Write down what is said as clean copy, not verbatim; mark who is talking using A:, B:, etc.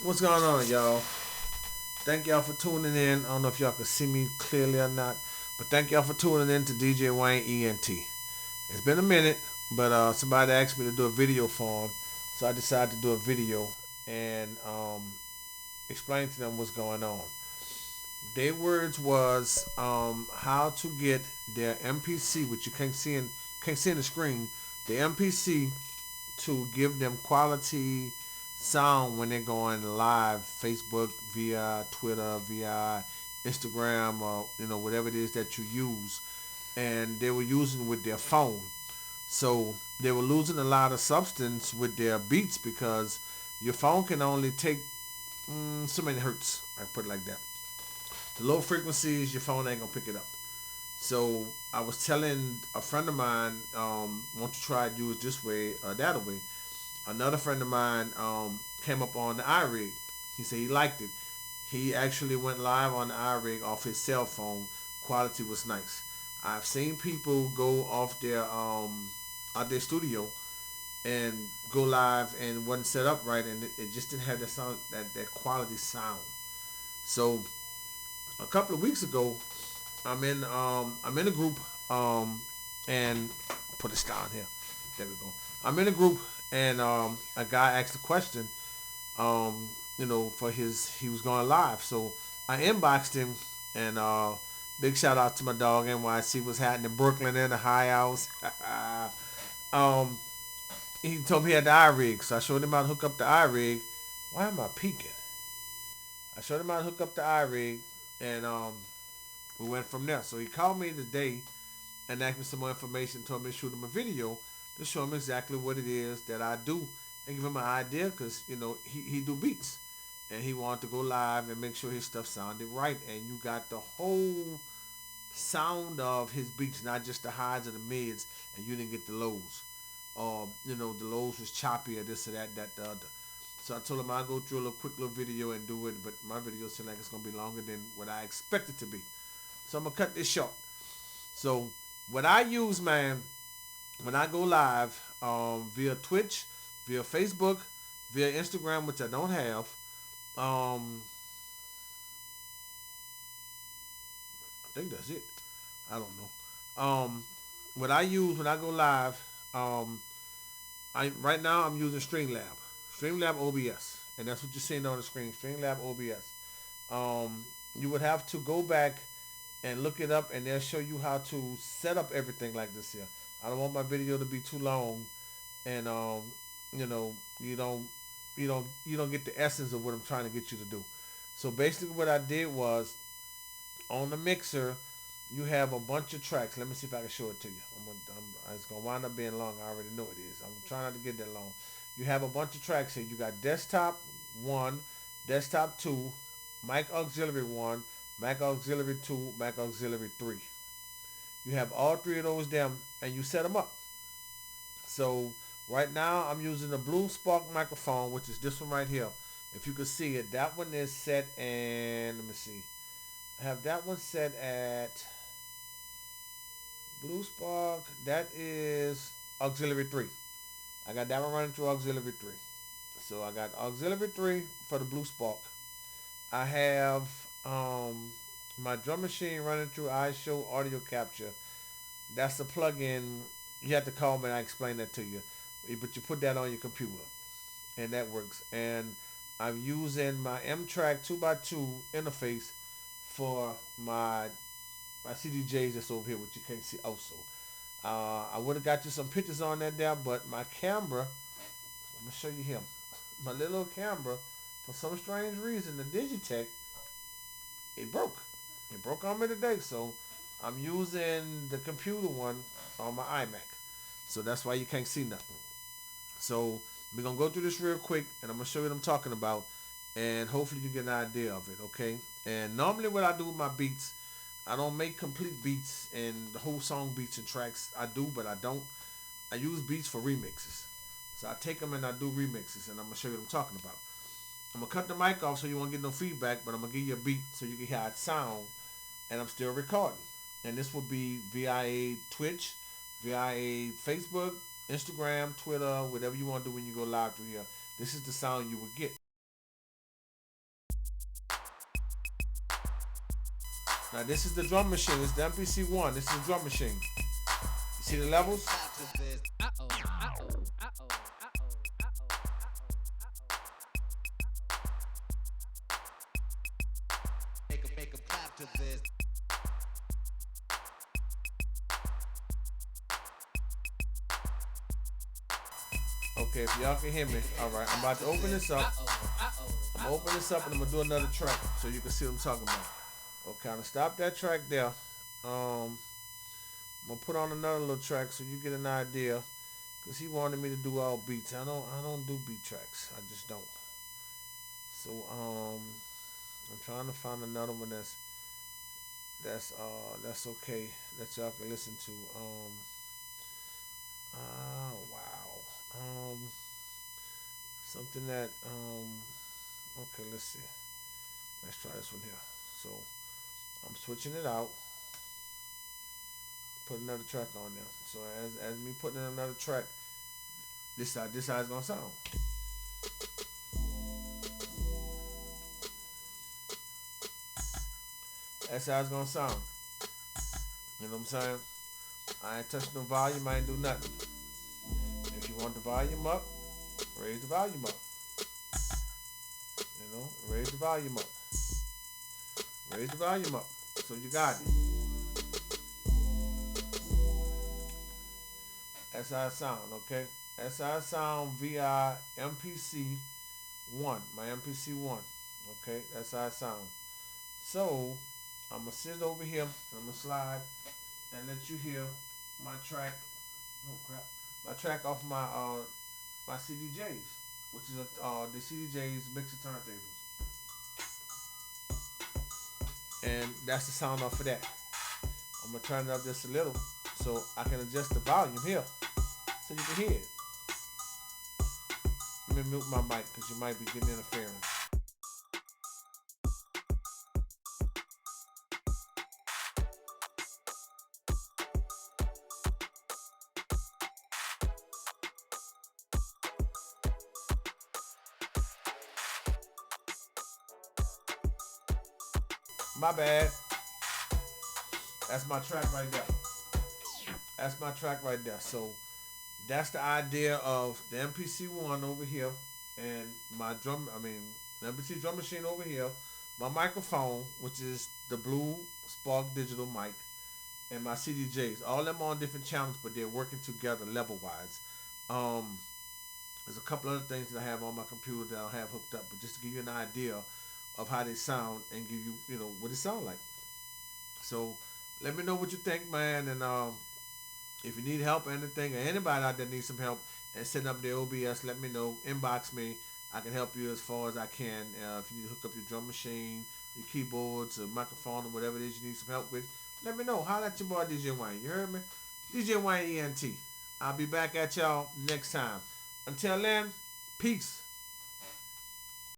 A: What's going on, y'all? Thank y'all for tuning in. I don't know if y'all can see me clearly or not, but thank y'all for tuning in to DJ Wayne ENT. It's been a minute, but somebody asked me to do a video for them, so I decided to do a video and explain to them what's going on. Their words was how to get their MPC, which you can't see in the screen, the MPC to give them quality sound when they're going live, Facebook, via Twitter, via Instagram, or whatever it is that you use, and they were using with their phone. So they were losing a lot of substance with their beats because your phone can only take so many hertz. I put it like that. The low frequencies, your phone ain't gonna pick it up. So I was telling a friend of mine, want to try to use this way or that way. Another friend of mine came up on the iRig. He said he liked it. He actually went live on the iRig off his cell phone. Quality was nice. I've seen people go off their out their studio and go live and wasn't set up right, and it just didn't have that sound, that quality sound. So a couple of weeks ago, I'm in a group, and put this down here. There we go. I'm in a group, and a guy asked a question, for he was going live. So I inboxed him, and big shout out to my dog NYC. Was happening in Brooklyn in the high house. um, he told me he had the iRig, so I showed him how to hook up the iRig. Why am I peeking? I showed him how to hook up the iRig, and we went from there. So he called me today and asked me some more information, told me to shoot him a video to show him exactly what it is that I do and give him an idea because, he do beats. And he wanted to go live and make sure his stuff sounded right. And you got the whole sound of his beats, not just the highs or the mids, and you didn't get the lows. The lows was choppy or this or that, the other. So I told him I'll go through a little quick little video and do it, but my video seems like it's gonna be longer than what I expect it to be. So I'm gonna cut this short. So what I use, man, when I go live, via Twitch, via Facebook, via Instagram, which I don't have, um, I think that's it. I don't know. What I use when I go live, um, I right now I'm using Streamlab OBS, and that's what you're seeing on the screen. Streamlab OBS. You would have to go back and look it up, and they'll show you how to set up everything like this here. I don't want my video to be too long, and you know, you don't, you don't get the essence of what I'm trying to get you to do. So basically, what I did was on the mixer, you have a bunch of tracks. Let me see if I can show it to you. It's gonna wind up being long. I already know it is. I'm trying not to get that long. You have a bunch of tracks here. You got desktop one, desktop two, mic auxiliary one, mic auxiliary two, mic auxiliary three. You have all three of those down, and you set them up. So right now I'm using the Blue Spark microphone, which is this one right here. If you can see it, that one is set, and let me see. I have that one set at Blue Spark. That is auxiliary 3. I got that one running through auxiliary 3. So I got auxiliary 3 for the Blue Spark. I have my drum machine running through iShow Audio Capture. That's the plug-in. You have to call me and I explain that to you. But you put that on your computer, and that works. And I'm using my M-Track 2x2 interface for my CDJs that's over here, which you can't see also. I would have got you some pictures on that there, but my camera, I'm gonna show you him. My little camera, for some strange reason, the Digitech, it broke. It broke on me today, so I'm using the computer one on my iMac. So that's why you can't see nothing. So we're gonna go through this real quick, and I'm gonna show you what I'm talking about, and hopefully you get an idea of it. Okay. And normally, what I do with my beats, I don't make complete beats and the whole song beats and tracks. I do, but I don't. I use beats for remixes. So I take them and I do remixes, and I'm gonna show you what I'm talking about. I'm gonna cut the mic off so you won't get no feedback, but I'm gonna give you a beat so you can hear how it sound, and I'm still recording. And this will be via Twitch, via Facebook, Instagram, Twitter, whatever you want to do when you go live through here. This is the sound you will get. Now this is the drum machine. This is the MPC one. This is the drum machine. You see the levels?
B: Make 'em clap to this.
A: Okay, if y'all can hear me. Alright, I'm about to open this up. I'm gonna open this up and I'm gonna do another track so you can see what I'm talking about. Okay, I'm gonna stop that track there. I'm gonna put on another little track so you get an idea. Cause he wanted me to do all beats. I don't do beat tracks. I just don't. So I'm trying to find another one that's okay that y'all can listen to. Wow. Something that okay, let's see. Let's try this one here. So I'm switching it out. Put another track on there. So as me putting in another track, this how it's gonna sound. That's how it's gonna sound. You know what I'm saying? I ain't touching no volume, I ain't do nothing. If you want the volume up, raise the volume up. You know, raise the volume up. Raise the volume up. So you got it. That's how it sound, okay? That's how it sound via MPC 1, my MPC 1. Okay, that's how it sound. So I'm gonna sit over here and I'm gonna slide and let you hear my track. Oh crap! My track off my CDJs, which is the CDJs mixer turntables, and that's the sound off of that. I'm gonna turn it up just a little so I can adjust the volume here so you can hear it. Let me mute my mic because you might be getting interference. My bad. That's my track right there. That's my track right there. So that's the idea of the MPC one over here and my the MPC drum machine over here, my microphone, which is the Blue Spark Digital mic, and my CDJs. All them on different channels, but they're working together level wise. There's a couple other things that I have on my computer that I don't have hooked up, but just to give you an idea of how they sound and give you, what it sound like. So let me know what you think, man, and if you need help or anything, or anybody out there needs some help and setting up the OBS, let me know. Inbox me. I can help you as far as I can. If you need to hook up your drum machine, your keyboards, or microphone, or whatever it is you need some help with, let me know. Holla at your boy DJ Wayne. You heard me? DJ Wayne ENT. I'll be back at y'all next time. Until then, peace.